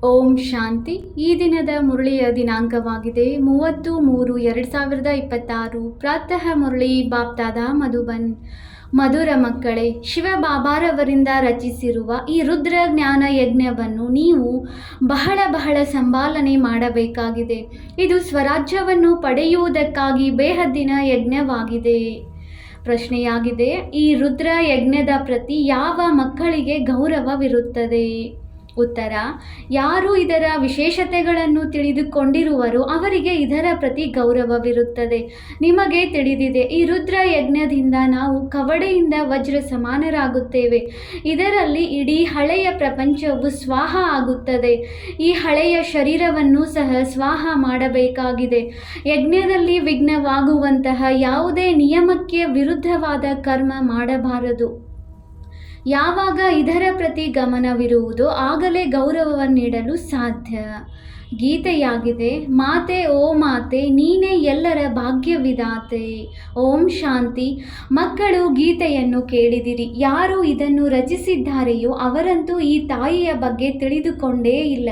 ಓಂ ಶಾಂತಿ. ಈ ದಿನದ ಮುರಳಿಯ ದಿನಾಂಕವಾಗಿದೆ 30-3-2026. ಪ್ರಾತಃ ಮುರಳಿ ಬಾಪ್ತಾದ ಮಧುಬನ್. ಮಧುರ ಮಕ್ಕಳೇ, ಶಿವ ಬಾಬಾರವರಿಂದ ರಚಿಸಿರುವ ಈ ರುದ್ರ ಜ್ಞಾನ ಯಜ್ಞವನ್ನು ನೀವು ಬಹಳ ಸಂಪಾಲನೆ ಮಾಡಬೇಕಾಗಿದೆ. ಇದು ಸ್ವರಾಜ್ಯವನ್ನು ಪಡೆಯುವುದಕ್ಕಾಗಿ ಬೇಹದ್ದಿನ ಯಜ್ಞವಾಗಿದೆ. ಪ್ರಶ್ನೆಯಾಗಿದೆ, ಈ ರುದ್ರ ಯಜ್ಞದ ಪ್ರತಿ ಯಾವ ಮಕ್ಕಳಿಗೆ ಗೌರವವಿರುತ್ತದೆ? ಉತ್ತರ: ಯಾರು ಇದರ ವಿಶೇಷತೆಗಳನ್ನು ತಿಳಿದುಕೊಂಡಿರುವರೋ ಅವರಿಗೆ ಇದರ ಪ್ರತಿ ಗೌರವವಿರುತ್ತದೆ. ನಿಮಗೆ ತಿಳಿದಿದೆ, ಈ ರುದ್ರ ಯಜ್ಞದಿಂದ ನಾವು ಕವಡೆಯಿಂದ ವಜ್ರ ಸಮಾನರಾಗುತ್ತೇವೆ. ಇದರಲ್ಲಿ ಇಡೀ ಹಳೆಯ ಪ್ರಪಂಚವು ಸ್ವಾಹ ಆಗುತ್ತದೆ. ಈ ಹಳೆಯ ಶರೀರವನ್ನು ಸಹ ಸ್ವಾಹ ಮಾಡಬೇಕಾಗಿದೆ. ಯಜ್ಞದಲ್ಲಿ ವಿಘ್ನವಾಗುವಂತಹ ಯಾವುದೇ ನಿಯಮಕ್ಕೆ ವಿರುದ್ಧವಾದ ಕರ್ಮ ಮಾಡಬಾರದು. ಯಾವಾಗ ಇದರ ಪ್ರತಿ ಗಮನವಿರುವುದೋ ಆಗಲೇ ಗೌರವವನ್ನಿಡಲು ಸಾಧ್ಯ. ಗೀತೆಯಾಗಿದೆ: ಮಾತೆ ಓ ಮಾತೆ, ನೀನೇ ಎಲ್ಲರ ಭಾಗ್ಯವಿದಾತೆ. ಓಂ ಶಾಂತಿ. ಮಕ್ಕಳು, ಗೀತೆಯನ್ನು ಕೇಳಿದಿರಿ. ಯಾರು ಇದನ್ನು ರಚಿಸಿದ್ದಾರೆಯೋ ಅವರಂತೂ ಈ ತಾಯಿಯ ಬಗ್ಗೆ ತಿಳಿದುಕೊಂಡೇ ಇಲ್ಲ.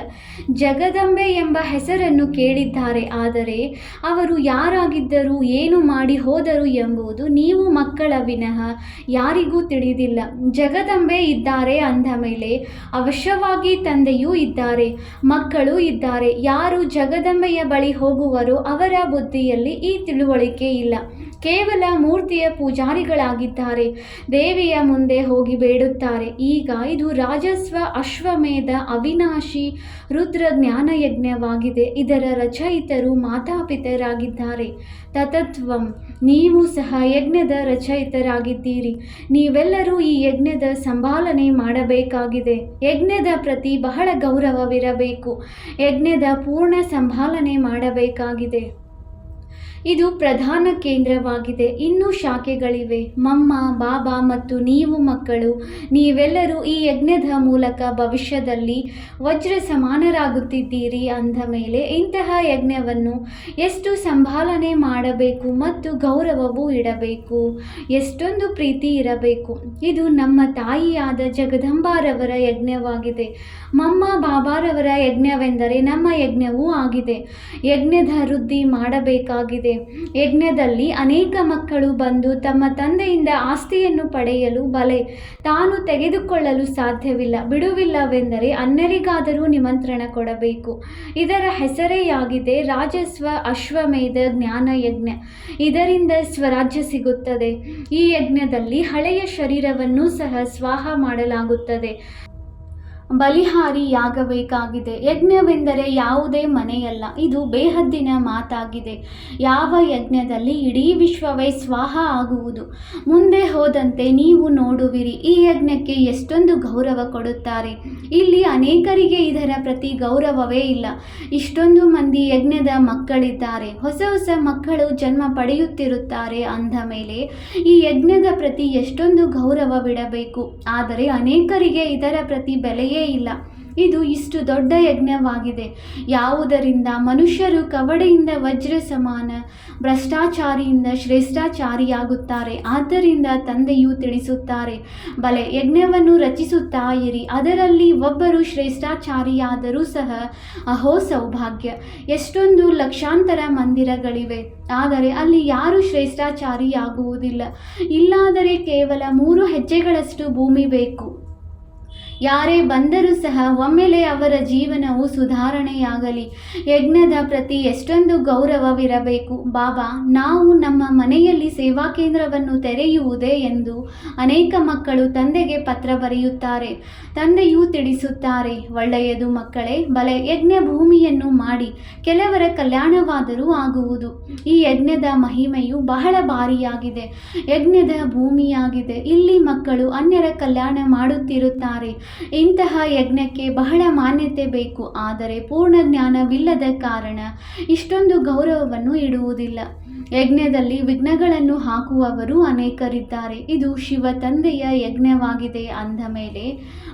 ಜಗದಂಬೆ ಎಂಬ ಹೆಸರನ್ನು ಕೇಳಿದ್ದಾರೆ, ಆದರೆ ಅವರು ಯಾರಾಗಿದ್ದರು, ಏನು ಮಾಡಿ ಹೋದರು ಎಂಬುದು ನೀವು ಮಕ್ಕಳ ವಿನಃ ಯಾರಿಗೂ ತಿಳಿದಿಲ್ಲ. ಜಗದಂಬೆ ಇದ್ದಾರೆ ಅಂದ ಮೇಲೆ ಅವಶ್ಯವಾಗಿ ತಂದೆಯೂ ಇದ್ದಾರೆ, ಮಕ್ಕಳು ಇದ್ದಾರೆ. ಯಾರು ಜಗದಂಬೆಯ ಬಳಿ ಹೋಗುವರೋ ಅವರ ಬುದ್ಧಿಯಲ್ಲಿ ಈ ತಿಳುವಳಿಕೆ ಇಲ್ಲ. ಕೇವಲ ಮೂರ್ತಿಯ ಪೂಜಾರಿಗಳಾಗಿದ್ದಾರೆ. ದೇವಿಯ ಮುಂದೆ ಹೋಗಿ ಬೇಡುತ್ತಾರೆ. ಈಗ ಇದು ರಾಜಸ್ವ ಅಶ್ವಮೇಧ ಅವಿನಾಶಿ ರುದ್ರ ಜ್ಞಾನಯಜ್ಞವಾಗಿದೆ. ಇದರ ರಚಯಿತರು ಮಾತಾಪಿತರಾಗಿದ್ದಾರೆ. ತತತ್ವಂ. ನೀವು ಸಹ ಯಜ್ಞದ ರಚಯಿತರಾಗಿದ್ದೀರಿ. ನೀವೆಲ್ಲರೂ ಈ ಯಜ್ಞದ ಸಂಪಾಲನೆ ಮಾಡಬೇಕಾಗಿದೆ. ಯಜ್ಞದ ಪ್ರತಿ ಬಹಳ ಗೌರವವಿರಬೇಕು. ಯಜ್ಞದ ಪೂರ್ಣ ಸಂಪಾಲನೆ ಮಾಡಬೇಕಾಗಿದೆ. ಇದು ಪ್ರಧಾನ ಕೇಂದ್ರವಾಗಿದೆ. ಇನ್ನೂ ಶಾಖೆಗಳಿವೆ. ಮಮ್ಮ, ಬಾಬಾ ಮತ್ತು ನೀವು ಮಕ್ಕಳು, ನೀವೆಲ್ಲರೂ ಈ ಯಜ್ಞದ ಮೂಲಕ ಭವಿಷ್ಯದಲ್ಲಿ ವಜ್ರ ಸಮಾನರಾಗುತ್ತಿದ್ದೀರಿ ಅಂದ ಮೇಲೆ ಇಂತಹ ಯಜ್ಞವನ್ನು ಎಷ್ಟು ಸಂಪಾಲನೆ ಮಾಡಬೇಕು ಮತ್ತು ಗೌರವವೂ ಇಡಬೇಕು. ಎಷ್ಟೊಂದು ಪ್ರೀತಿ ಇರಬೇಕು. ಇದು ನಮ್ಮ ತಾಯಿಯಾದ ಜಗದಂಬಾರವರ ಯಜ್ಞವಾಗಿದೆ. ಮಮ್ಮ ಬಾಬಾರವರ ಯಜ್ಞವೆಂದರೆ ನಮ್ಮ ಯಜ್ಞವೂ ಆಗಿದೆ. ಯಜ್ಞದ ವೃದ್ಧಿ ಮಾಡಬೇಕಾಗಿದೆ. ಯಜ್ಞದಲ್ಲಿ ಅನೇಕ ಮಕ್ಕಳು ಬಂದು ತಮ್ಮ ತಂದೆಯಿಂದ ಆಸ್ತಿಯನ್ನು ಪಡೆಯಲು ತಾನು ತೆಗೆದುಕೊಳ್ಳಲು ಸಾಧ್ಯವಿಲ್ಲ. ಬಿಡುವಿಲ್ಲವೆಂದರೆ ಅನ್ಯರಿಗಾದರೂ ನಿಮಂತ್ರಣ ಕೊಡಬೇಕು. ಇದರ ಹೆಸರೇ ರಾಜಸ್ವ ಅಶ್ವಮೇಧ ಜ್ಞಾನ ಯಜ್ಞ. ಇದರಿಂದ ಸ್ವರಾಜ್ಯ ಸಿಗುತ್ತದೆ. ಈ ಯಜ್ಞದಲ್ಲಿ ಹಳೆಯ ಶರೀರವನ್ನು ಸಹ ಸ್ವಾಹ ಮಾಡಲಾಗುತ್ತದೆ. ಬಲಿಹಾರಿಯಾಗಬೇಕಾಗಿದೆ. ಯಜ್ಞವೆಂದರೆ ಯಾವುದೇ ಮನೆಯಲ್ಲ, ಇದು ಬೇಹದ್ದಿನ ಮಾತಾಗಿದೆ. ಯಾವ ಯಜ್ಞದಲ್ಲಿ ಇಡೀ ವಿಶ್ವವೇ ಸ್ವಾಹ ಆಗುವುದು. ಮುಂದೆ ಹೋದಂತೆ ನೀವು ನೋಡುವಿರಿ ಈ ಯಜ್ಞಕ್ಕೆ ಎಷ್ಟೊಂದು ಗೌರವ ಕೊಡುತ್ತಾರೆ. ಇಲ್ಲಿ ಅನೇಕರಿಗೆ ಇದರ ಪ್ರತಿ ಗೌರವವೇ ಇಲ್ಲ. ಇಷ್ಟೊಂದು ಮಂದಿ ಯಜ್ಞದ ಮಕ್ಕಳಿದ್ದಾರೆ. ಹೊಸ ಮಕ್ಕಳು ಜನ್ಮ ಪಡೆಯುತ್ತಿರುತ್ತಾರೆ ಅಂದ ಮೇಲೆ ಈ ಯಜ್ಞದ ಪ್ರತಿ ಎಷ್ಟೊಂದು ಗೌರವವಿಡಬೇಕು. ಆದರೆ ಅನೇಕರಿಗೆ ಇದರ ಪ್ರತಿ ಬೆಲೆಯೇ ಇಲ್ಲ. ಇದು ಇಷ್ಟು ದೊಡ್ಡ ಯಜ್ಞವಾಗಿದೆ. ಯಾವುದರಿಂದ ಮನುಷ್ಯರು ಕವಡೆಯಿಂದ ವಜ್ರ ಸಮಾನ, ಭ್ರಷ್ಟಾಚಾರಿಯಿಂದ ಶ್ರೇಷ್ಠಾಚಾರಿಯಾಗುತ್ತಾರೆ. ಆದ್ದರಿಂದ ತಂದೆಯು ತಿಳಿಸುತ್ತಾರೆ, ಯಜ್ಞವನ್ನು ರಚಿಸುತ್ತಾ ಇರಿ. ಅದರಲ್ಲಿ ಒಬ್ಬರು ಶ್ರೇಷ್ಠಾಚಾರಿಯಾದರೂ ಸಹ ಅಹೋ ಸೌಭಾಗ್ಯ. ಎಷ್ಟೊಂದು ಲಕ್ಷಾಂತರ ಮಂದಿರಗಳಿವೆ, ಆದರೆ ಅಲ್ಲಿ ಯಾರೂ ಶ್ರೇಷ್ಠಾಚಾರಿಯಾಗುವುದಿಲ್ಲ. ಇಲ್ಲಾದರೆ ಕೇವಲ 3 ಹೆಜ್ಜೆಗಳಷ್ಟು ಭೂಮಿ ಬೇಕು. ಯಾರೇ ಬಂದರೂ ಸಹ ಒಮ್ಮೆಲೆ ಅವರ ಜೀವನವು ಸುಧಾರಣೆಯಾಗಲಿ. ಯಜ್ಞದ ಪ್ರತಿ ಎಷ್ಟೊಂದು ಗೌರವವಿರಬೇಕು. ಬಾಬಾ, ನಾವು ನಮ್ಮ ಮನೆಯಲ್ಲಿ ಸೇವಾ ಕೇಂದ್ರವನ್ನು ತೆರೆಯುವುದೇ ಎಂದು ಅನೇಕ ಮಕ್ಕಳು ತಂದೆಗೆ ಪತ್ರ ಬರೆಯುತ್ತಾರೆ. ತಂದೆಯೂ ತಿಳಿಸುತ್ತಾರೆ, ಒಳ್ಳೆಯದು ಮಕ್ಕಳೇ, ಯಜ್ಞ ಭೂಮಿಯನ್ನು ಮಾಡಿ. ಕೆಲವರ ಕಲ್ಯಾಣವಾದರೂ ಆಗುವುದು. ಈ ಯಜ್ಞದ ಮಹಿಮೆಯು ಬಹಳ ಭಾರಿಯಾಗಿದೆ. ಯಜ್ಞದ ಭೂಮಿಯಾಗಿದೆ. ಇಲ್ಲಿ ಮಕ್ಕಳು ಅನ್ಯರ ಕಲ್ಯಾಣ ಮಾಡುತ್ತಿರುತ್ತಾರೆ. ಇಂತಹ ಯಜ್ಞಕ್ಕೆ ಬಹಳ ಮಾನ್ಯತೆ ಬೇಕು. ಆದರೆ ಪೂರ್ಣ ಜ್ಞಾನವಿಲ್ಲದ ಕಾರಣ ಇಷ್ಟೊಂದು ಗೌರವವನ್ನು ಇಡುವುದಿಲ್ಲ. ಯಜ್ಞದಲ್ಲಿ ವಿಘ್ನಗಳನ್ನು ಹಾಕುವವರು ಅನೇಕರಿದ್ದಾರೆ. ಇದು ಶಿವ ತಂದೆಯ ಯಜ್ಞವಾಗಿದೆ ಅಂದ ಮೇಲೆ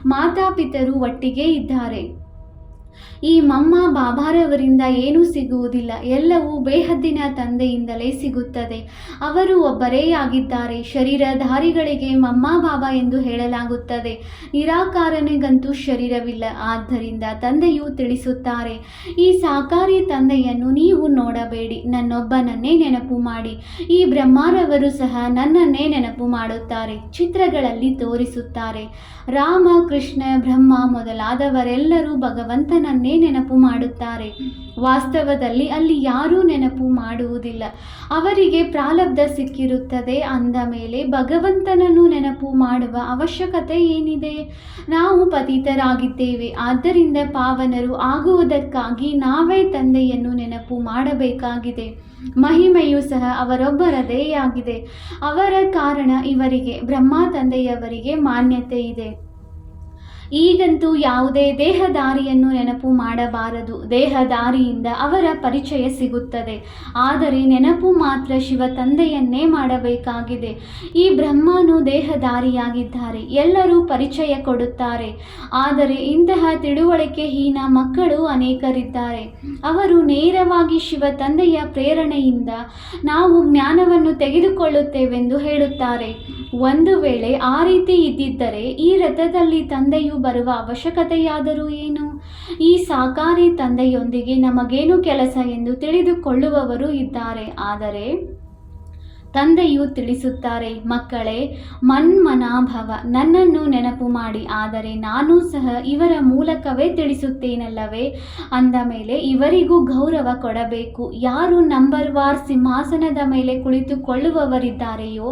ಮಾತಾಪಿತರು ಒಟ್ಟಿಗೆ ಇದ್ದಾರೆ. ಈ ಮಮ್ಮ ಬಾಬಾರವರಿಂದ ಏನೂ ಸಿಗುವುದಿಲ್ಲ, ಎಲ್ಲವೂ ಬೇಹದ್ದಿನ ತಂದೆಯಿಂದಲೇ ಸಿಗುತ್ತದೆ. ಅವರು ಒಬ್ಬರೇ ಆಗಿದ್ದಾರೆ. ಶರೀರಧಾರಿಗಳಿಗೆ ಮಮ್ಮ ಬಾಬಾ ಎಂದು ಹೇಳಲಾಗುತ್ತದೆ. ನಿರಾಕಾರನಿಗಂತೂ ಶರೀರವಿಲ್ಲ. ಆದ್ದರಿಂದ ತಂದೆಯು ತಿಳಿಸುತ್ತಾರೆ, ಈ ಸಾಕಾರಿ ತಂದೆಯನ್ನು ನೀವು ನೋಡಬೇಡಿ, ನನ್ನೊಬ್ಬನನ್ನೇ ನೆನಪು ಮಾಡಿ. ಈ ಬ್ರಹ್ಮಾರವರು ಸಹ ನನ್ನನ್ನೇ ನೆನಪು ಮಾಡುತ್ತಾರೆ, ಚಿತ್ರಗಳಲ್ಲಿ ತೋರಿಸುತ್ತಾರೆ. ರಾಮ, ಕೃಷ್ಣ, ಬ್ರಹ್ಮ ಮೊದಲಾದವರೆಲ್ಲರೂ ಭಗವಂತನನ್ನೇ ನೆನಪು ಮಾಡುತ್ತಾರೆ. ವಾಸ್ತವದಲ್ಲಿ ಅಲ್ಲಿ ಯಾರೂ ನೆನಪು ಮಾಡುವುದಿಲ್ಲ. ಅವರಿಗೆ ಪ್ರಾರಬ್ಧ ಸಿಕ್ಕಿರುತ್ತದೆ ಅಂದ ಮೇಲೆ ಭಗವಂತನನ್ನು ನೆನಪು ಮಾಡುವ ಅವಶ್ಯಕತೆ ಏನಿದೆ? ನಾವು ಪತಿತರಾಗಿದ್ದೇವೆ, ಆದ್ದರಿಂದ ಪಾವನರು ಆಗುವುದಕ್ಕಾಗಿ ನಾವೇ ತಂದೆಯನ್ನು ನೆನಪು ಮಾಡಬೇಕಾಗಿದೆ. ಮಹಿಮೆಯೂ ಸಹ ಅವರೊಬ್ಬರದೇ ಆಗಿದೆ. ಅವರ ಕಾರಣ ಇವರಿಗೆ, ಬ್ರಹ್ಮ ತಂದೆಯವರಿಗೆ ಮಾನ್ಯತೆ ಇದೆ. ಈಗಂತೂ ಯಾವುದೇ ದೇಹದಾರಿಯನ್ನು ನೆನಪು ಮಾಡಬಾರದು. ದೇಹದಾರಿಯಿಂದ ಅವರ ಪರಿಚಯ ಸಿಗುತ್ತದೆ, ಆದರೆ ನೆನಪು ಮಾತ್ರ ಶಿವ ತಂದೆಯನ್ನೇ ಮಾಡಬೇಕಾಗಿದೆ. ಈ ಬ್ರಹ್ಮನು ದೇಹದಾರಿಯಾಗಿದ್ದಾರೆ, ಎಲ್ಲರೂ ಪರಿಚಯ ಕೊಡುತ್ತಾರೆ. ಆದರೆ ಇಂತಹ ತಿಳುವಳಿಕೆಹೀನ ಮಕ್ಕಳು ಅನೇಕರಿದ್ದಾರೆ. ಅವರು ನೇರವಾಗಿ ಶಿವ ತಂದೆಯ ಪ್ರೇರಣೆಯಿಂದ ನಾವು ಜ್ಞಾನವನ್ನು ತೆಗೆದುಕೊಳ್ಳುತ್ತೇವೆಂದು ಹೇಳುತ್ತಾರೆ. ಒಂದು ವೇಳೆ ಆ ರೀತಿ ಇದ್ದಿದ್ದರೆ ಈ ರಥದಲ್ಲಿ ತಂದೆಯು ಬರುವ ಅವಶ್ಯಕತೆಯಾದರೂ ಏನು? ಈ ಸಾಕಾರಿ ತಂದೆಯೊಂದಿಗೆ ನಮಗೇನು ಕೆಲಸ ಎಂದು ತಿಳಿದುಕೊಳ್ಳುವವರು ಇದ್ದಾರೆ. ಆದರೆ ತಂದೆಯು ತಿಳಿಸುತ್ತಾರೆ, ಮಕ್ಕಳೇ, ಮನ್ಮನಾಭವ, ನನ್ನನ್ನು ನೆನಪು ಮಾಡಿ. ಆದರೆ ನಾನೂ ಸಹ ಇವರ ಮೂಲಕವೇ ತಿಳಿಸುತ್ತೇನಲ್ಲವೇ? ಅಂದ ಮೇಲೆ ಇವರಿಗೂ ಗೌರವ ಕೊಡಬೇಕು. ಯಾರು ನಂಬರ್ ವಾರ್ ಸಿಂಹಾಸನದ ಮೇಲೆ ಕುಳಿತುಕೊಳ್ಳುವವರಿದ್ದಾರೆಯೋ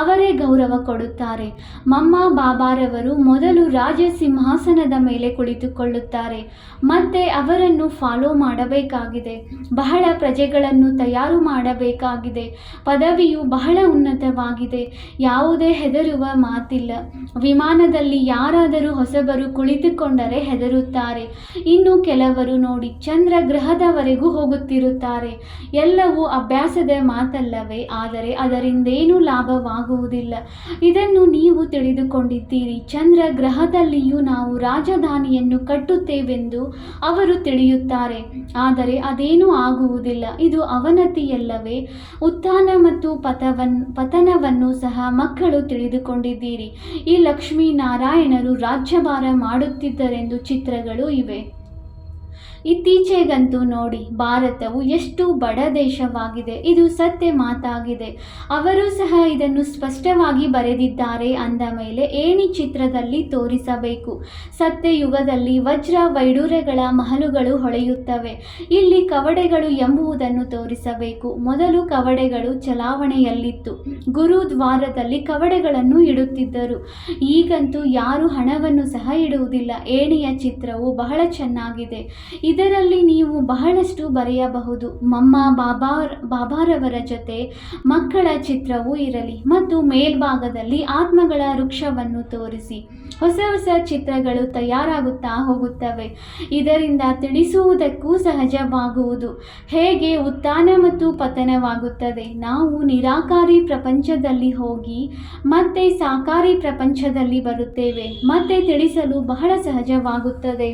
ಅವರೇ ಗೌರವ ಕೊಡುತ್ತಾರೆ. ಮಮ್ಮ ಬಾಬಾರವರು ಮೊದಲು ರಾಜ ಸಿಂಹಾಸನದ ಮೇಲೆ ಕುಳಿತುಕೊಳ್ಳುತ್ತಾರೆ, ಮತ್ತೆ ಅವರನ್ನು ಫಾಲೋ ಮಾಡಬೇಕಾಗಿದೆ. ಬಹಳ ಪ್ರಜೆಗಳನ್ನು ತಯಾರು ಮಾಡಬೇಕಾಗಿದೆ. ಪದವಿಯು ಬಹಳ ಉನ್ನತವಾಗಿದೆ. ಯಾವುದೇ ಹೆದರುವ ಮಾತಿಲ್ಲ. ವಿಮಾನದಲ್ಲಿ ಯಾರಾದರೂ ಹೊಸಬರು ಕುಳಿತುಕೊಂಡರೆ ಹೆದರುತ್ತಾರೆ. ಇನ್ನು ಕೆಲವರು ನೋಡಿ ಚಂದ್ರ ಗ್ರಹದವರೆಗೂ ಹೋಗುತ್ತಿರುತ್ತಾರೆ. ಎಲ್ಲವೂ ಅಭ್ಯಾಸದ ಮಾತಲ್ಲವೇ? ಆದರೆ ಅದರಿಂದೇನೂ ಲಾಭವಾಗುವುದಿಲ್ಲ. ಇದನ್ನು ನೀವು ತಿಳಿದುಕೊಂಡಿದ್ದೀರಿ. ಚಂದ್ರ ಗ್ರಹದಲ್ಲಿಯೂ ನಾವು ರಾಜಧಾನಿಯನ್ನು ಕಟ್ಟುತ್ತೇವೆಂದು ಅವರು ತಿಳಿಯುತ್ತಾರೆ. ಆದರೆ ಅದೇನೂ ಆಗುವುದಿಲ್ಲ. ಇದು ಅವನತಿಯಲ್ಲವೇ? ಉತ್ಥಾನ ಮತ್ತು ಪತನವನ್ನು ಸಹ ಮಕ್ಕಳು ತಿಳಿದುಕೊಂಡಿದ್ದೀರಿ. ಈ ಲಕ್ಷ್ಮೀನಾರಾಯಣರು ರಾಜ್ಯಭಾರ ಮಾಡುತ್ತಿದ್ದರೆಂದು ಚಿತ್ರಗಳು ಇವೆ. ಇತ್ತೀಚೆಗಂತೂ ನೋಡಿ, ಭಾರತವು ಎಷ್ಟು ಬಡ ದೇಶವಾಗಿದೆ. ಇದು ಸತ್ಯ ಮಾತಾಗಿದೆ. ಅವರು ಸಹ ಇದನ್ನು ಸ್ಪಷ್ಟವಾಗಿ ಬರೆದಿದ್ದಾರೆ. ಅಂದ ಮೇಲೆ ಏಣಿ ಚಿತ್ರದಲ್ಲಿ ತೋರಿಸಬೇಕು. ಸತ್ಯಯುಗದಲ್ಲಿ ವಜ್ರ ವೈಡೂರ್ಯಗಳ ಮಹಲುಗಳು ಹೊಳೆಯುತ್ತವೆ. ಇಲ್ಲಿ ಕವಡೆಗಳು ಎಂಬುದನ್ನು ತೋರಿಸಬೇಕು. ಮೊದಲು ಕವಡೆಗಳು ಚಲಾವಣೆಯಲ್ಲಿತ್ತು. ಗುರುದ್ವಾರದಲ್ಲಿ ಕವಡೆಗಳನ್ನು ಇಡುತ್ತಿದ್ದರು. ಈಗಂತೂ ಯಾರು ಹಣವನ್ನು ಸಹ ಇಡುವುದಿಲ್ಲ. ಏಣಿಯ ಚಿತ್ರವು ಬಹಳ ಚೆನ್ನಾಗಿದೆ. ಇದರಲ್ಲಿ ನೀವು ಬಹಳಷ್ಟು ಬರೆಯಬಹುದು. ಮಮ್ಮ ಬಾಬಾರವರ ಜೊತೆ ಮಕ್ಕಳ ಚಿತ್ರವೂ ಇರಲಿ ಮತ್ತು ಮೇಲ್ಭಾಗದಲ್ಲಿ ಆತ್ಮಗಳ ವೃಕ್ಷವನ್ನು ತೋರಿಸಿ. ಹೊಸ ಹೊಸ ಚಿತ್ರಗಳು ತಯಾರಾಗುತ್ತಾ ಹೋಗುತ್ತವೆ. ಇದರಿಂದ ತಿಳಿಸುವುದಕ್ಕೂ ಸಹಜವಾಗುವುದು, ಹೇಗೆ ಉತ್ಥಾನ ಮತ್ತು ಪತನವಾಗುತ್ತದೆ. ನಾವು ನಿರಾಕಾರಿ ಪ್ರಪಂಚದಲ್ಲಿ ಹೋಗಿ ಮತ್ತೆ ಸಾಕಾರಿ ಪ್ರಪಂಚದಲ್ಲಿ ಬರುತ್ತೇವೆ. ಮತ್ತೆ ತಿಳಿಸಲು ಬಹಳ ಸಹಜವಾಗುತ್ತದೆ.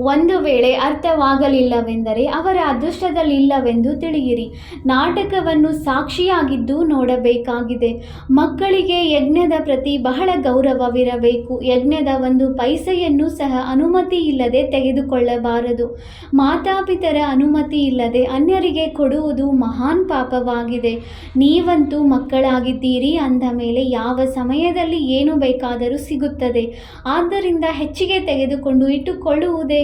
ಒಂದು ವೇಳೆ ಅರ್ಥವಾಗಲಿಲ್ಲವೆಂದರೆ ಅವರ ಅದೃಷ್ಟದಲ್ಲಿಲ್ಲವೆಂದು ತಿಳಿಯಿರಿ. ನಾಟಕವನ್ನು ಸಾಕ್ಷಿಯಾಗಿದ್ದು ನೋಡಬೇಕಾಗಿದೆ. ಮಕ್ಕಳಿಗೆ ಯಜ್ಞದ ಪ್ರತಿ ಬಹಳ ಗೌರವವಿರಬೇಕು. ಯಜ್ಞದ ಒಂದು ಪೈಸೆಯನ್ನು ಸಹ ಅನುಮತಿ ಇಲ್ಲದೆ ತೆಗೆದುಕೊಳ್ಳಬಾರದು. ಮಾತಾಪಿತರ ಅನುಮತಿ ಇಲ್ಲದೆ ಅನ್ಯರಿಗೆ ಕೊಡುವುದು ಮಹಾನ್ ಪಾಪವಾಗಿದೆ. ನೀವಂತೂ ಮಕ್ಕಳಾಗಿದ್ದೀರಿ ಅಂದ ಮೇಲೆ ಯಾವ ಸಮಯದಲ್ಲಿ ಏನು ಬೇಕಾದರೂ ಸಿಗುತ್ತದೆ. ಆದ್ದರಿಂದ ಹೆಚ್ಚಿಗೆ ತೆಗೆದುಕೊಂಡು ಇಟ್ಟುಕೊಳ್ಳುವುದೇ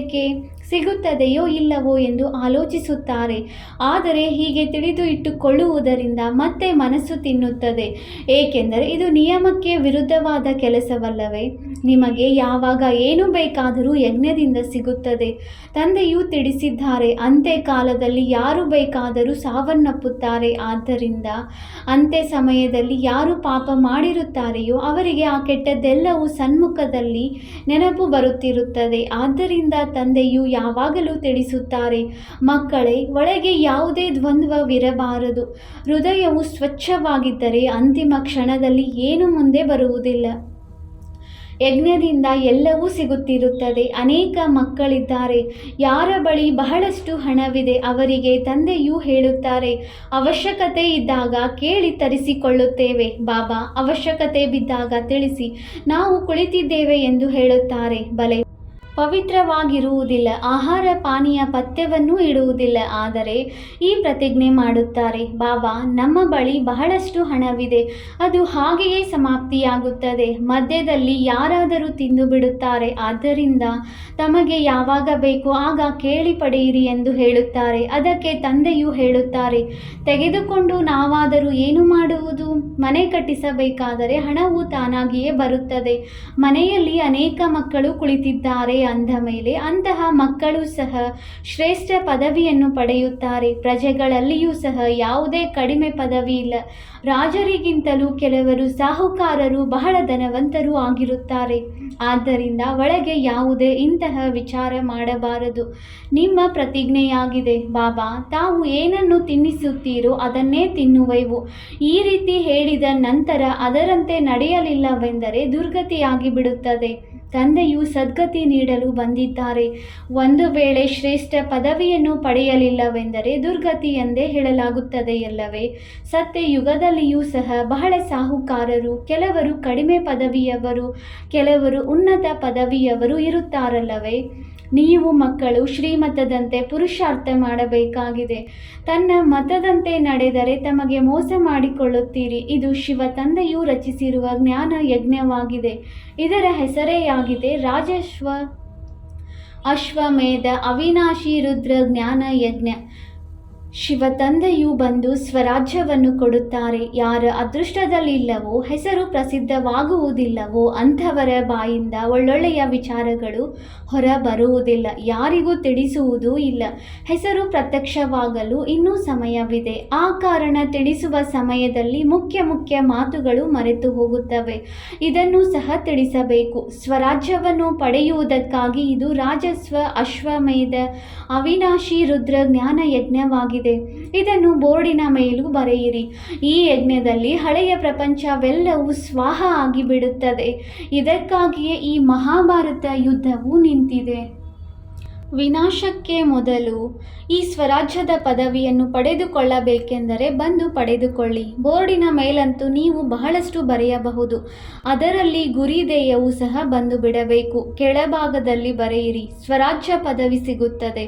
ಸಿಗುತ್ತದೆಯೋ ಇಲ್ಲವೋ ಎಂದು ಆಲೋಚಿಸುತ್ತಾರೆ. ಆದರೆ ಹೀಗೆ ತಿಳಿದು ಇಟ್ಟುಕೊಳ್ಳುವುದರಿಂದ ಮತ್ತೆ ಮನಸ್ಸು ತಿನ್ನುತ್ತದೆ. ಏಕೆಂದರೆ ಇದು ನಿಯಮಕ್ಕೆ ವಿರುದ್ಧವಾದ ಕೆಲಸವಲ್ಲವೇ? ನಿಮಗೆ ಯಾವಾಗ ಏನು ಬೇಕಾದರೂ ಯಜ್ಞದಿಂದ ಸಿಗುತ್ತದೆ. ತಂದೆಯು ತಿಳಿಸಿದ್ದಾರೆ, ಅಂತ್ಯ ಕಾಲದಲ್ಲಿ ಯಾರು ಬೇಕಾದರೂ ಸಾವನ್ನಪ್ಪುತ್ತಾರೆ. ಆದ್ದರಿಂದ ಅಂತ್ಯ ಸಮಯದಲ್ಲಿ ಯಾರು ಪಾಪ ಮಾಡಿರುತ್ತಾರೆಯೋ ಅವರಿಗೆ ಆ ಕೆಟ್ಟದ್ದೆಲ್ಲವೂ ಸನ್ಮುಖದಲ್ಲಿ ನೆನಪು ಬರುತ್ತಿರುತ್ತದೆ. ಆದ್ದರಿಂದ ತಂದೆಯು ಯಾವಾಗಲೂ ತಿಳಿಸುತ್ತಾರೆ, ಮಕ್ಕಳೇ, ಒಳಗೆ ಯಾವುದೇ ದ್ವಂದ್ವವಿರಬಾರದು. ಹೃದಯವು ಸ್ವಚ್ಛವಾಗಿದ್ದರೆ ಅಂತಿಮ ಕ್ಷಣದಲ್ಲಿ ಏನು ಮುಂದೆ ಬರುವುದಿಲ್ಲ. ಯಜ್ಞದಿಂದ ಎಲ್ಲವೂ ಸಿಗುತ್ತಿರುತ್ತದೆ. ಅನೇಕ ಮಕ್ಕಳಿದ್ದಾರೆ. ಯಾರ ಬಳಿ ಬಹಳಷ್ಟು ಹಣವಿದೆ ಅವರಿಗೆ ತಂದೆಯು ಹೇಳುತ್ತಾರೆ, ಅವಶ್ಯಕತೆ ಇದ್ದಾಗ ಕೇಳಿ ತರಿಸಿಕೊಳ್ಳುತ್ತೇವೆ ಬಾಬಾ, ಅವಶ್ಯಕತೆ ಬಿದ್ದಾಗ ತಿಳಿಸಿ, ನಾವು ಕುಳಿತಿದ್ದೇವೆ ಎಂದು ಹೇಳುತ್ತಾರೆ. ಬಲೆ ಪವಿತ್ರವಾಗಿರುವುದಿಲ್ಲ, ಆಹಾರ ಪಾನೀಯ ಪಥ್ಯವನ್ನೂ ಇಡುವುದಿಲ್ಲ. ಆದರೆ ಈ ಪ್ರತಿಜ್ಞೆ ಮಾಡುತ್ತಾರೆ, ಬಾಬಾ ನಮ್ಮ ಬಳಿ ಬಹಳಷ್ಟು ಹಣವಿದೆ, ಅದು ಹಾಗೆಯೇ ಸಮಾಪ್ತಿಯಾಗುತ್ತದೆ. ಮಧ್ಯದಲ್ಲಿ ಯಾರಾದರೂ ತಿಂದು ಬಿಡುತ್ತಾರೆ. ಆದ್ದರಿಂದ ತಮಗೆ ಯಾವಾಗ ಬೇಕು ಆಗ ಕೇಳಿ ಪಡೆಯಿರಿ ಎಂದು ಹೇಳುತ್ತಾರೆ. ಅದಕ್ಕೆ ತಂದೆಯು ಹೇಳುತ್ತಾರೆ, ತೆಗೆದುಕೊಂಡು ನಾವಾದರೂ ಏನು ಮಾಡುವುದು? ಮನೆ ಕಟ್ಟಿಸಬೇಕಾದರೆ ಹಣವು ತಾನಾಗಿಯೇ ಬರುತ್ತದೆ. ಮನೆಯಲ್ಲಿ ಅನೇಕ ಮಕ್ಕಳು ಕುಳಿತಿದ್ದಾರೆ ಅಂದ ಮೇಲೆ ಅಂತಹ ಮಕ್ಕಳು ಸಹ ಶ್ರೇಷ್ಠ ಪದವಿಯನ್ನು ಪಡೆಯುತ್ತಾರೆ. ಪ್ರಜೆಗಳಲ್ಲಿಯೂ ಸಹ ಯಾವುದೇ ಕಡಿಮೆ ಪದವಿ ಇಲ್ಲ. ರಾಜರಿಗಿಂತಲೂ ಕೆಲವರು ಸಾಹುಕಾರರು ಬಹಳ ಧನವಂತರೂ ಆಗಿರುತ್ತಾರೆ. ಆದ್ದರಿಂದ ಒಳಗೆ ಯಾವುದೇ ಇಂತಹ ವಿಚಾರ ಮಾಡಬಾರದು. ನಿಮ್ಮ ಪ್ರತಿಜ್ಞೆಯಾಗಿದೆ, ಬಾಬಾ ತಾವು ಏನನ್ನು ತಿನ್ನಿಸುತ್ತೀರೋ ಅದನ್ನೇ ತಿನ್ನುವೆವು. ಈ ರೀತಿ ಹೇಳಿದ ನಂತರ ಅದರಂತೆ ನಡೆಯಲಿಲ್ಲವೆಂದರೆ ದುರ್ಗತಿಯಾಗಿ ಬಿಡುತ್ತದೆ. ತಂದೆಯು ಸದ್ಗತಿ ನೀಡಲು ಬಂದಿದ್ದಾರೆ. ಒಂದು ವೇಳೆ ಶ್ರೇಷ್ಠ ಪದವಿಯನ್ನು ಪಡೆಯಲಿಲ್ಲವೆಂದರೆ ದುರ್ಗತಿ ಎಂದೇ ಹೇಳಲಾಗುತ್ತದೆಯಲ್ಲವೇ? ಸತ್ಯ ಯುಗದಲ್ಲಿಯೂ ಸಹ ಬಹಳ ಸಾಹುಕಾರರು, ಕೆಲವರು ಕಡಿಮೆ ಪದವಿಯವರು, ಕೆಲವರು ಉನ್ನತ ಪದವಿಯವರು ಇರುತ್ತಾರಲ್ಲವೇ? ನೀವು ಮಕ್ಕಳು ಶ್ರೀಮತದಂತೆ ಪುರುಷಾರ್ಥ ಮಾಡಬೇಕಾಗಿದೆ. ತನ್ನ ಮತದಂತೆ ನಡೆದರೆ ತಮಗೆ ಮೋಸ ಮಾಡಿಕೊಳ್ಳುತ್ತೀರಿ. ಇದು ಶಿವ ತಂದೆಯು ರಚಿಸಿರುವ ಜ್ಞಾನ ಯಜ್ಞವಾಗಿದೆ. ಇದರ ಹೆಸರೇಯಾಗಿದೆ ಅಶ್ವಮೇಧ ಅವಿನಾಶಿ ರುದ್ರ ಜ್ಞಾನ ಯಜ್ಞ. ಶಿವ ತಂದೆಯು ಬಂದು ಸ್ವರಾಜ್ಯವನ್ನು ಕೊಡುತ್ತಾರೆ. ಯಾರ ಅದೃಷ್ಟದಲ್ಲಿಲ್ಲವೋ, ಹೆಸರು ಪ್ರಸಿದ್ಧವಾಗುವುದಿಲ್ಲವೋ ಅಂಥವರ ಬಾಯಿಂದ ಒಳ್ಳೊಳ್ಳೆಯ ವಿಚಾರಗಳು ಹೊರಬರುವುದಿಲ್ಲ. ಯಾರಿಗೂ ತಿಳಿಸುವುದೂ ಇಲ್ಲ. ಹೆಸರು ಪ್ರತ್ಯಕ್ಷವಾಗಲು ಇನ್ನೂ ಸಮಯವಿದೆ. ಆ ಕಾರಣ ತಿಳಿಸುವ ಸಮಯದಲ್ಲಿ ಮುಖ್ಯ ಮಾತುಗಳು ಮರೆತು ಹೋಗುತ್ತವೆ. ಇದನ್ನು ಸಹ ತಿಳಿಸಬೇಕು. ಸ್ವರಾಜ್ಯವನ್ನು ಪಡೆಯುವುದಕ್ಕಾಗಿ ಇದು ರಾಜಸ್ವ ಅಶ್ವಮೇಧ ಅವಿನಾಶಿ ರುದ್ರ ಜ್ಞಾನ ಯಜ್ಞವಾಗಿದೆ. ಇದನ್ನು ಬೋರ್ಡಿನ ಮೇಲೂ ಬರೆಯಿರಿ. ಈ ಯಜ್ಞದಲ್ಲಿ ಹಳೆಯ ಪ್ರಪಂಚವೆಲ್ಲವೂ ಸ್ವಾಹ ಆಗಿಬಿಡುತ್ತದೆ. ಇದಕ್ಕಾಗಿಯೇ ಈ ಮಹಾಭಾರತ ಯುದ್ಧವು ನಿಂತಿದೆ. ವಿನಾಶಕ್ಕೆ ಮೊದಲು ಈ ಸ್ವರಾಜ್ಯದ ಪದವಿಯನ್ನು ಪಡೆದುಕೊಳ್ಳಬೇಕೆಂದರೆ ಬಂದು ಪಡೆದುಕೊಳ್ಳಿ. ಬೋರ್ಡಿನ ಮೇಲಂತೂ ನೀವು ಬಹಳಷ್ಟು ಬರೆಯಬಹುದು. ಅದರಲ್ಲಿ ಗುರಿಧೇಯವೂ ಸಹ ಬಂದು ಬಿಡಬೇಕು. ಕೆಳಭಾಗದಲ್ಲಿ ಬರೆಯಿರಿ, ಸ್ವರಾಜ್ಯ ಪದವಿ ಸಿಗುತ್ತದೆ.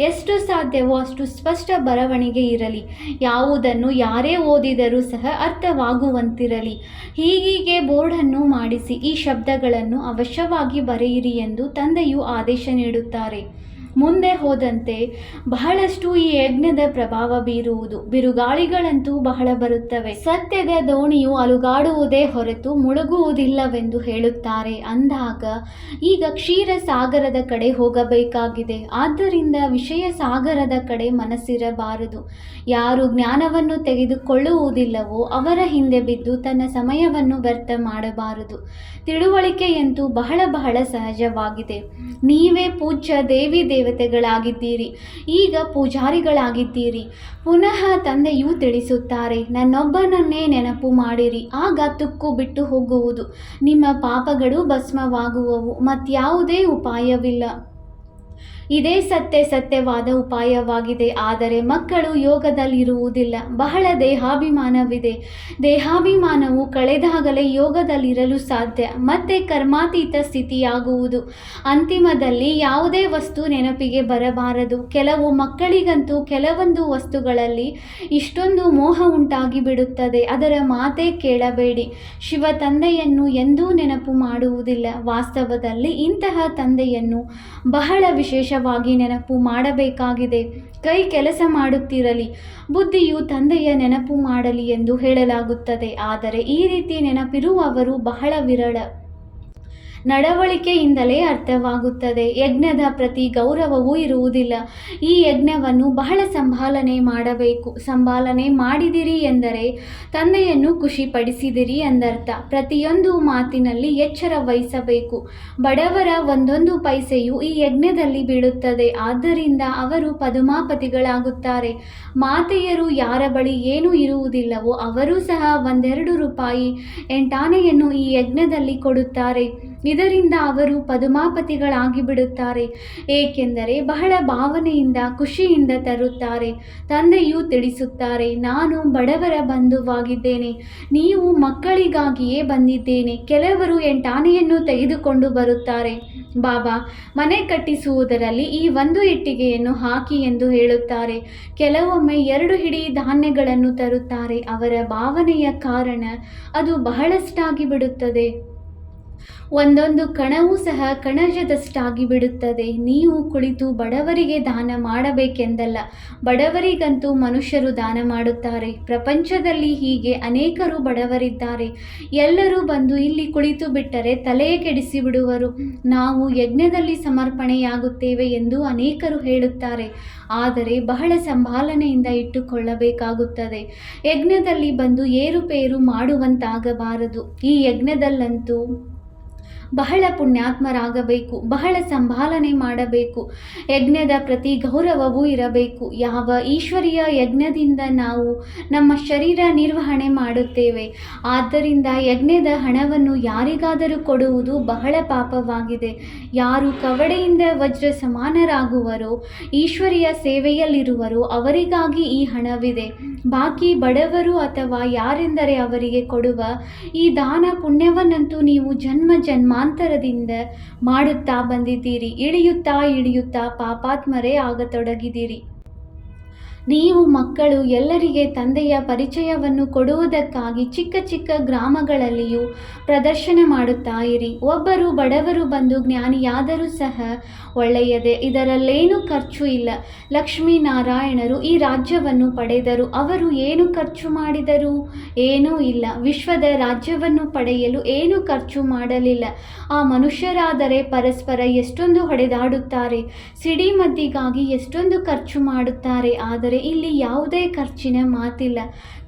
ಎಷ್ಟು ಸಾಧ್ಯವೋ ಅಷ್ಟು ಸ್ಪಷ್ಟ ಬರವಣಿಗೆ ಇರಲಿ. ಯಾವುದನ್ನು ಯಾರೇ ಓದಿದರೂ ಸಹ ಅರ್ಥವಾಗುವಂತಿರಲಿ. ಹೀಗೆ ಬೋರ್ಡನ್ನು ಮಾಡಿಸಿ ಈ ಶಬ್ದಗಳನ್ನು ಅವಶ್ಯವಾಗಿ ಬರೆಯಿರಿ ಎಂದು ತಂದೆಯು ಆದೇಶ ನೀಡುತ್ತಾರೆ. ಮುಂದೆ ಹೋದಂತೆ ಬಹಳಷ್ಟು ಈ ಯಜ್ಞದ ಪ್ರಭಾವ ಬೀರುವುದು. ಬಿರುಗಾಳಿಗಳಂತೂ ಬಹಳ ಬರುತ್ತವೆ. ಸತ್ಯದ ದೋಣಿಯು ಅಲುಗಾಡುವುದೇ ಹೊರತು ಮುಳುಗುವುದಿಲ್ಲವೆಂದು ಹೇಳುತ್ತಾರೆ. ಅಂದಾಗ ಈಗ ಕ್ಷೀರ ಸಾಗರದ ಕಡೆ ಹೋಗಬೇಕಾಗಿದೆ. ಆದ್ದರಿಂದ ವಿಷಯ ಸಾಗರದ ಕಡೆ ಮನಸ್ಸಿರಬಾರದು. ಯಾರು ಜ್ಞಾನವನ್ನು ತೆಗೆದುಕೊಳ್ಳುವುದಿಲ್ಲವೋ ಅವರ ಹಿಂದೆ ಬಿದ್ದು ತನ್ನ ಸಮಯವನ್ನು ವ್ಯರ್ಥ ಮಾಡಬಾರದು. ತಿಳುವಳಿಕೆಯಂತೂ ಬಹಳ ಸಹಜವಾಗಿದೆ. ನೀವೇ ಪೂಜ್ಯ ದೇವಿ ದೇವತೆಗಳಾಗಿದ್ದೀರಿ, ಈಗ ಪೂಜಾರಿಗಳಾಗಿದ್ದೀರಿ. ಪುನಃ ತಂದೆಯೂ ತಿಳಿಸುತ್ತಾರೆ, ನನ್ನೊಬ್ಬನನ್ನೇ ನೆನಪು ಮಾಡಿರಿ, ಆಗ ತುಕ್ಕು ಬಿಟ್ಟು ಹೋಗುವುದು. ನಿಮ್ಮ ಪಾಪಗಳು ಭಸ್ಮವಾಗುವವು. ಮತ್ಯಾವುದೇ ಉಪಾಯವಿಲ್ಲ. ಇದೇ ಸತ್ಯವಾದ ಉಪಾಯವಾಗಿದೆ. ಆದರೆ ಮಕ್ಕಳು ಯೋಗದಲ್ಲಿರುವುದಿಲ್ಲ. ಬಹಳ ದೇಹಾಭಿಮಾನವಿದೆ. ದೇಹಾಭಿಮಾನವು ಕಳೆದಾಗಲೇ ಯೋಗದಲ್ಲಿರಲು ಸಾಧ್ಯ. ಮತ್ತೆ ಕರ್ಮಾತೀತ ಸ್ಥಿತಿಯಾಗುವುದು. ಅಂತಿಮದಲ್ಲಿ ಯಾವುದೇ ವಸ್ತು ನೆನಪಿಗೆ ಬರಬಾರದು. ಕೆಲವು ಮಕ್ಕಳಿಗಂತೂ ಕೆಲವೊಂದು ವಸ್ತುಗಳಲ್ಲಿ ಇಷ್ಟೊಂದು ಮೋಹ ಉಂಟಾಗಿ ಬಿಡುತ್ತದೆ, ಅದರ ಮಾತೇ ಕೇಳಬೇಡಿ. ಶಿವ ತಂದೆಯನ್ನು ಎಂದೂ ನೆನಪು ಮಾಡುವುದಿಲ್ಲ. ವಾಸ್ತವದಲ್ಲಿ ಇಂತಹ ತಂದೆಯನ್ನು ಬಹಳ ವಿಶೇಷವಾಗಿ ನೆನಪು ಮಾಡಬೇಕಾಗಿದೆ. ಕೈ ಕೆಲಸ ಮಾಡುತ್ತಿರಲಿ, ಬುದ್ಧಿಯು ತಂದೆಯ ನೆನಪು ಮಾಡಲಿ ಎಂದು ಹೇಳಲಾಗುತ್ತದೆ. ಆದರೆ ಈ ರೀತಿ ನೆನಪಿರುವವರು ಬಹಳ ವಿರಳ. ನಡವಳಿಕೆಯಿಂದಲೇ ಅರ್ಥವಾಗುತ್ತದೆ. ಯಜ್ಞದ ಪ್ರತಿ ಗೌರವವೂ ಇರುವುದಿಲ್ಲ. ಈ ಯಜ್ಞವನ್ನು ಬಹಳ ಸಂಭಾಲನೆ ಮಾಡಬೇಕು. ಸಂಭಾಲನೆ ಮಾಡಿದಿರಿ ಎಂದರೆ ತಂದೆಯನ್ನು ಖುಷಿಪಡಿಸಿದಿರಿ ಎಂದರ್ಥ. ಪ್ರತಿಯೊಂದು ಮಾತಿನಲ್ಲಿ ಎಚ್ಚರ ವಹಿಸಬೇಕು. ಬಡವರ ಒಂದೊಂದು ಪೈಸೆಯು ಈ ಯಜ್ಞದಲ್ಲಿ ಬೀಳುತ್ತದೆ. ಆದ್ದರಿಂದ ಅವರು ಪದುಮಾಪತಿಗಳಾಗುತ್ತಾರೆ. ಮಾತೆಯರು ಯಾರ ಬಳಿ ಏನೂ ಇರುವುದಿಲ್ಲವೋ ಅವರು ಸಹ 1-2 ರೂಪಾಯಿ ಎಂಟಾಣೆಯನ್ನು ಈ ಯಜ್ಞದಲ್ಲಿ ಕೊಡುತ್ತಾರೆ. ಇದರಿಂದ ಅವರು ಪದುಮಾಪತಿಗಳಾಗಿ ಬಿಡುತ್ತಾರೆ, ಏಕೆಂದರೆ ಬಹಳ ಭಾವನೆಯಿಂದ ಖುಷಿಯಿಂದ ತರುತ್ತಾರೆ. ತಂದೆಯು ತಿಳಿಸುತ್ತಾರೆ, ನಾನು ಬಡವರ ಬಂಧುವಾಗಿದ್ದೇನೆ, ನೀವು ಮಕ್ಕಳಿಗಾಗಿಯೇ ಬಂದಿದ್ದೇನೆ. ಕೆಲವರು 8 ಆನೆಯನ್ನು ತೆಗೆದುಕೊಂಡು ಬರುತ್ತಾರೆ, ಬಾಬಾ ಮನೆ ಕಟ್ಟಿಸುವುದರಲ್ಲಿ ಈ 1 ಇಟ್ಟಿಗೆಯನ್ನು ಹಾಕಿ ಎಂದು ಹೇಳುತ್ತಾರೆ. ಕೆಲವೊಮ್ಮೆ 2 ಹಿಡಿ ಧಾನ್ಯಗಳನ್ನು ತರುತ್ತಾರೆ. ಅವರ ಭಾವನೆಯ ಕಾರಣ ಅದು ಬಹಳಷ್ಟಾಗಿ ಬಿಡುತ್ತದೆ. ಒಂದೊಂದು ಕಣವೂ ಸಹ ಕಣಜದಷ್ಟಾಗಿ ಬಿಡುತ್ತದೆ. ನೀವು ಕುಳಿತು ಬಡವರಿಗೆ ದಾನ ಮಾಡಬೇಕೆಂದಲ್ಲ, ಬಡವರಿಗಂತೂ ಮನುಷ್ಯರು ದಾನ ಮಾಡುತ್ತಾರೆ. ಪ್ರಪಂಚದಲ್ಲಿ ಹೀಗೆ ಅನೇಕರು ಬಡವರಿದ್ದಾರೆ. ಎಲ್ಲರೂ ಬಂದು ಇಲ್ಲಿ ಕುಳಿತು ಬಿಟ್ಟರೆ ತಲೆಯೇ ಕೆಡಿಸಿ ಬಿಡುವರು. ನಾವು ಯಜ್ಞದಲ್ಲಿ ಸಮರ್ಪಣೆಯಾಗುತ್ತೇವೆ ಎಂದು ಅನೇಕರು ಹೇಳುತ್ತಾರೆ, ಆದರೆ ಬಹಳ ಸಂಭಾಲನೆಯಿಂದ ಇಟ್ಟುಕೊಳ್ಳಬೇಕಾಗುತ್ತದೆ. ಯಜ್ಞದಲ್ಲಿ ಬಂದು ಏರುಪೇರು ಮಾಡುವಂತಾಗಬಾರದು. ಈ ಯಜ್ಞದಲ್ಲಂತೂ ಬಹಳ ಪುಣ್ಯಾತ್ಮರಾಗಬೇಕು, ಬಹಳ ಸಂಭಾಲನೆ ಮಾಡಬೇಕು. ಯಜ್ಞದ ಪ್ರತಿ ಗೌರವವೂ ಇರಬೇಕು. ಯಾವ ಈಶ್ವರೀಯ ಯಜ್ಞದಿಂದ ನಾವು ನಮ್ಮ ಶರೀರ ನಿರ್ವಹಣೆ ಮಾಡುತ್ತೇವೆ. ಆದ್ದರಿಂದ ಯಜ್ಞದ ಹಣವನ್ನು ಯಾರಿಗಾದರೂ ಕೊಡುವುದು ಬಹಳ ಪಾಪವಾಗಿದೆ. ಯಾರು ಕವಡೆಯಿಂದ ವಜ್ರ ಸಮಾನರಾಗುವರೋ, ಈಶ್ವರೀಯ ಸೇವೆಯಲ್ಲಿರುವರೋ ಅವರಿಗಾಗಿ ಈ ಹಣವಿದೆ. ಬಾಕಿ ಬಡವರು ಅಥವಾ ಯಾರೆಂದರೆ ಅವರಿಗೆ ಕೊಡುವ ಈ ದಾನ ಪುಣ್ಯವನ್ನಂತೂ ನೀವು ಜನ್ಮ ಜನ್ಮಾಂತರದಿಂದ ಮಾಡುತ್ತಾ ಬಂದಿದ್ದೀರಿ. ಇಳಿಯುತ್ತಾ ಪಾಪಾತ್ಮರೇ ಆಗತೊಡಗಿದ್ದೀರಿ. ನೀವು ಮಕ್ಕಳು ಎಲ್ಲರಿಗೆ ತಂದೆಯ ಪರಿಚಯವನ್ನು ಕೊಡುವುದಕ್ಕಾಗಿ ಚಿಕ್ಕ ಚಿಕ್ಕ ಗ್ರಾಮಗಳಲ್ಲಿಯೂ ಪ್ರದರ್ಶನ ಮಾಡುತ್ತಾ ಇರಿ. ಒಬ್ಬರು ಬಡವರು ಬಂದು ಜ್ಞಾನಿಯಾದರೂ ಸಹ ಒಳ್ಳೆಯದೇ, ಇದರಲ್ಲೇನೂ ಖರ್ಚು ಇಲ್ಲ. ಲಕ್ಷ್ಮೀನಾರಾಯಣರು ಈ ರಾಜ್ಯವನ್ನು ಪಡೆದರು. ಅವರು ಏನು ಖರ್ಚು ಮಾಡಿದರು? ಏನೂ ಇಲ್ಲ. ವಿಶ್ವದ ರಾಜ್ಯವನ್ನು ಪಡೆಯಲು ಏನೂ ಖರ್ಚು ಮಾಡಲಿಲ್ಲ. ಆ ಮನುಷ್ಯರಾದರೆ ಪರಸ್ಪರ ಎಷ್ಟೊಂದು ಹೊಡೆದಾಡುತ್ತಾರೆ, ಸಿಡಿಮದ್ದಿಗಾಗಿ ಎಷ್ಟೊಂದು ಖರ್ಚು ಮಾಡುತ್ತಾರೆ. ಆದರೆ ಇಲ್ಲಿ ಯಾವುದೇ ಖರ್ಚಿನ ಮಾತಿಲ್ಲ.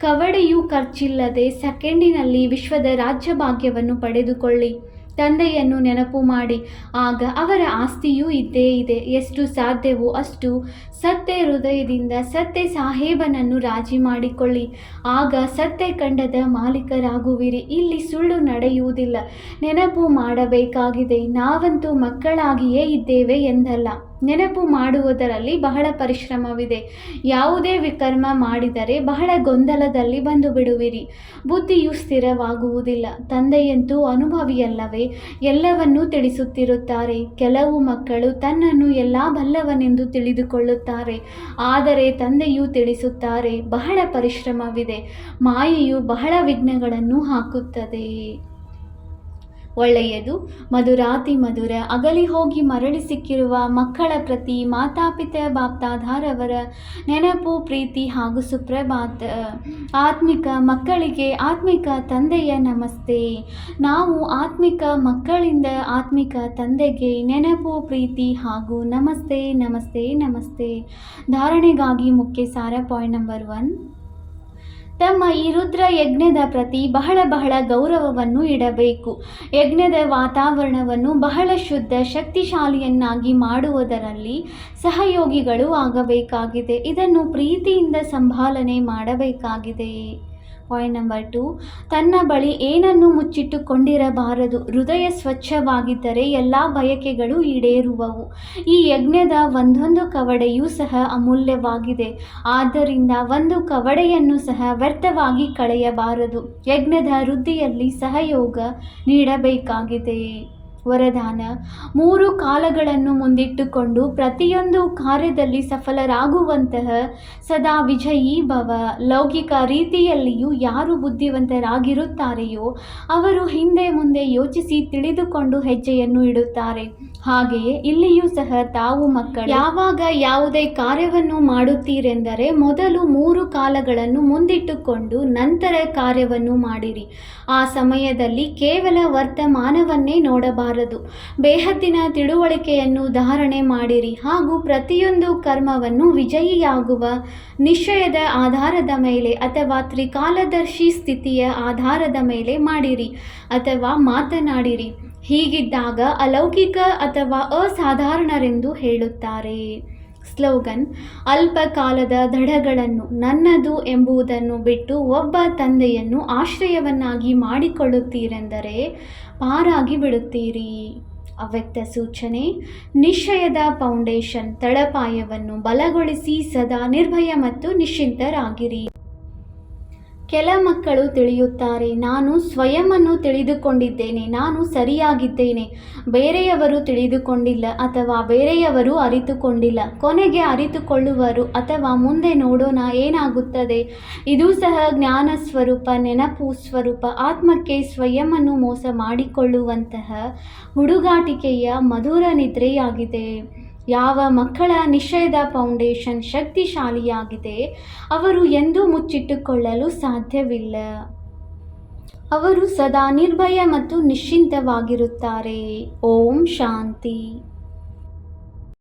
ಕವಡೆಯೂ ಖರ್ಚಿಲ್ಲದೆ ಸೆಕೆಂಡಿನಲ್ಲಿ ವಿಶ್ವದ ರಾಜ್ಯ ಭಾಗ್ಯವನ್ನು ಪಡೆದುಕೊಳ್ಳಿ. ತಂದೆಯನ್ನು ನೆನಪು ಮಾಡಿ, ಆಗ ಅವರ ಆಸ್ತಿಯೂ ಇದ್ದೇ ಇದೆ. ಎಷ್ಟು ಸಾಧ್ಯವೋ ಅಷ್ಟು ಸತ್ಯ ಹೃದಯದಿಂದ ಸತ್ಯ ಸಾಹೇಬನನ್ನು ರಾಜಿ ಮಾಡಿಕೊಳ್ಳಿ. ಆಗ ಸತ್ಯ ಖಂಡದ ಮಾಲೀಕರಾಗುವಿರಿ. ಇಲ್ಲಿ ಸುಳ್ಳು ನಡೆಯುವುದಿಲ್ಲ. ನೆನಪು ಮಾಡಬೇಕಾಗಿದೆ, ನಾವಂತೂ ಮಕ್ಕಳಾಗಿಯೇ ಇದ್ದೇವೆ ಎಂದಲ್ಲ. ನೆನಪು ಮಾಡುವುದರಲ್ಲಿ ಬಹಳ ಪರಿಶ್ರಮವಿದೆ. ಯಾವುದೇ ವಿಕರ್ಮ ಮಾಡಿದರೆ ಬಹಳ ಗೊಂದಲದಲ್ಲಿ ಬಂದು ಬಿಡುವಿರಿ. ಬುದ್ಧಿಯು ಸ್ಥಿರವಾಗುವುದಿಲ್ಲ. ತಂದೆಯಂತೂ ಅನುಭವಿಯಲ್ಲವೇ, ಎಲ್ಲವನ್ನೂ ತಿಳಿಸುತ್ತಿರುತ್ತಾರೆ. ಕೆಲವು ಮಕ್ಕಳು ತನ್ನನ್ನು ಎಲ್ಲ ಬಲ್ಲವನೆಂದು ತಿಳಿದುಕೊಳ್ಳುತ್ತಾರೆ, ಆದರೆ ತಂದೆಯು ತಿಳಿಸುತ್ತಾರೆ, ಬಹಳ ಪರಿಶ್ರಮವಿದೆ. ಮಾಯೆಯು ಬಹಳ ವಿಘ್ನಗಳನ್ನು ಹಾಕುತ್ತದೆ. ಒಳ್ಳೆಯದು. ಮಧುರಾತಿ ಮಧುರ ಅಗಲಿ ಹೋಗಿ ಮರಳಿ ಸಿಕ್ಕಿರುವ ಮಕ್ಕಳ ಪ್ರತಿ ಮಾತಾಪಿತ ಬಾಪ್ದಾದಾರವರ ನೆನಪು, ಪ್ರೀತಿ ಹಾಗೂ ಸುಪ್ರಭಾತ. ಆತ್ಮಿಕ ಮಕ್ಕಳಿಗೆ ಆತ್ಮಿಕ ತಂದೆಯ ನಮಸ್ತೆ. ನಾವು ಆತ್ಮಿಕ ಮಕ್ಕಳಿಂದ ಆತ್ಮಿಕ ತಂದೆಗೆ ನೆನಪು, ಪ್ರೀತಿ ಹಾಗೂ ನಮಸ್ತೆ ನಮಸ್ತೆ ನಮಸ್ತೆ. ಧಾರಣೆಗಾಗಿ ಮುಖ್ಯ ಸಾರ ಪಾಯಿಂಟ್ ನಂಬರ್ 1. ತಮ್ಮ ಈ ರುದ್ರ ಯಜ್ಞದ ಪ್ರತಿ ಬಹಳ ಗೌರವವನ್ನು ಇಡಬೇಕು. ಯಜ್ಞದ ವಾತಾವರಣವನ್ನು ಬಹಳ ಶುದ್ಧ ಶಕ್ತಿಶಾಲಿಯನ್ನಾಗಿ ಮಾಡುವುದರಲ್ಲಿ ಸಹಯೋಗಿಗಳು ಆಗಬೇಕಾಗಿದೆ. ಇದನ್ನು ಪ್ರೀತಿಯಿಂದ ಸಂಭಾಲನೆ ಮಾಡಬೇಕಾಗಿದೆ. Point number 2. ತನ್ನ ಬಳಿ ಏನನ್ನು ಮುಚ್ಚಿಟ್ಟುಕೊಂಡಿರಬಾರದು. ಹೃದಯ ಸ್ವಚ್ಛವಾಗಿದ್ದರೆ ಎಲ್ಲ ಬಯಕೆಗಳು ಈಡೇರುವವು. ಈ ಯಜ್ಞದ ಒಂದೊಂದು ಕವಡೆಯೂ ಸಹ ಅಮೂಲ್ಯವಾಗಿದೆ. ಆದ್ದರಿಂದ ಒಂದು ಕವಡೆಯನ್ನು ಸಹ ವ್ಯರ್ಥವಾಗಿ ಕಳೆಯಬಾರದು. ಯಜ್ಞದ ವೃದ್ಧಿಯಲ್ಲಿ ಸಹಯೋಗ ನೀಡಬೇಕಾಗಿದೆ. ವರದಾನ: 3 ಕಾಲಗಳನ್ನು ಮುಂದಿಟ್ಟುಕೊಂಡು ಪ್ರತಿಯೊಂದು ಕಾರ್ಯದಲ್ಲಿ ಸಫಲರಾಗುವಂತಹ ಸದಾ ವಿಜಯೀ ಭವ. ಲೌಕಿಕ ರೀತಿಯಲ್ಲಿಯೂ ಯಾರು ಬುದ್ಧಿವಂತರಾಗಿರುತ್ತಾರೆಯೋ ಅವರು ಹಿಂದೆ ಮುಂದೆ ಯೋಚಿಸಿ ತಿಳಿದುಕೊಂಡು ಹೆಜ್ಜೆಯನ್ನು ಇಡುತ್ತಾರೆ. ಹಾಗೆಯೇ ಇಲ್ಲಿಯೂ ಸಹ ತಾವು ಮಕ್ಕಳು ಯಾವಾಗ ಯಾವುದೇ ಕಾರ್ಯವನ್ನು ಮಾಡುತ್ತೀರೆಂದರೆ ಮೊದಲು 3 ಕಾಲಗಳನ್ನು ಮುಂದಿಟ್ಟುಕೊಂಡು ನಂತರ ಕಾರ್ಯವನ್ನು ಮಾಡಿರಿ. ಆ ಸಮಯದಲ್ಲಿ ಕೇವಲ ವರ್ತಮಾನವನ್ನೇ ನೋಡಬಾರದು. ಬೇಹದ್ದಿನ ತಿಳುವಳಿಕೆಯನ್ನು ಧಾರಣೆ ಮಾಡಿರಿ ಹಾಗೂ ಪ್ರತಿಯೊಂದು ಕರ್ಮವನ್ನು ವಿಜಯಿಯಾಗುವ ನಿಶ್ಚಯದ ಆಧಾರದ ಮೇಲೆ ಅಥವಾ ತ್ರಿಕಾಲದರ್ಶಿ ಸ್ಥಿತಿಯ ಆಧಾರದ ಮೇಲೆ ಮಾಡಿರಿ ಅಥವಾ ಮಾತನಾಡಿರಿ. ಹೀಗಿದ್ದಾಗ ಅಲೌಕಿಕ ಅಥವಾ ಅಸಾಧಾರಣರೆಂದು ಹೇಳುತ್ತಾರೆ. ಸ್ಲೋಗನ್: ಅಲ್ಪಕಾಲದ ದಡಗಳನ್ನು ನನ್ನದು ಎಂಬುದನ್ನು ಬಿಟ್ಟು ಒಬ್ಬ ತಂದೆಯನ್ನು ಆಶ್ರಯವನ್ನಾಗಿ ಮಾಡಿಕೊಳ್ಳುತ್ತೀರೆಂದರೆ ಪಾರಾಗಿ ಬಿಡುತ್ತೀರಿ. ಅವ್ಯಕ್ತ ಸೂಚನೆ: ನಿಶ್ಚಯದ ಫೌಂಡೇಶನ್ ತಳಪಾಯವನ್ನು ಬಲಗೊಳಿಸಿ ಸದಾ ನಿರ್ಭಯ ಮತ್ತು ನಿಶ್ಚಿಂತರಾಗಿರಿ. ಕೆಲ ಮಕ್ಕಳು ತಿಳಿಯುತ್ತಾರೆ, ನಾನು ಸ್ವಯಂವನ್ನು ತಿಳಿದುಕೊಂಡಿದ್ದೇನೆ, ನಾನು ಸರಿಯಾಗಿದ್ದೇನೆ. ಬೇರೆಯವರು ತಿಳಿದುಕೊಂಡಿಲ್ಲ ಅಥವಾ ಬೇರೆಯವರು ಅರಿತುಕೊಂಡಿಲ್ಲ. ಕೊನೆಗೆ ಅರಿತುಕೊಳ್ಳುವರು ಅಥವಾ ಮುಂದೆ ನೋಡೋಣ ಏನಾಗುತ್ತದೆ. ಇದು ಸಹ ಜ್ಞಾನ ಸ್ವರೂಪ, ನೆನಪು ಸ್ವರೂಪ, ಆತ್ಮಕ್ಕೆ ಸ್ವಯಂವನ್ನು ಮೋಸ ಮಾಡಿಕೊಳ್ಳುವಂತಹ ಹುಡುಗಾಟಿಕೆಯ ಮಧುರ ನಿದ್ರೆಯಾಗಿದೆ. ಯಾವ ಮಕ್ಕಳ ನಿಶ್ಚಯದ ಫೌಂಡೇಶನ್ ಶಕ್ತಿಶಾಲಿಯಾಗಿದೆ, ಅವರು ಎಂದೂ ಮುಚ್ಚಿಟ್ಟುಕೊಳ್ಳಲು ಸಾಧ್ಯವಿಲ್ಲ. ಅವರು ಸದಾ ನಿರ್ಭಯ ಮತ್ತು ನಿಶ್ಚಿಂತವಾಗಿರುತ್ತಾರೆ. ಓಂ ಶಾಂತಿ.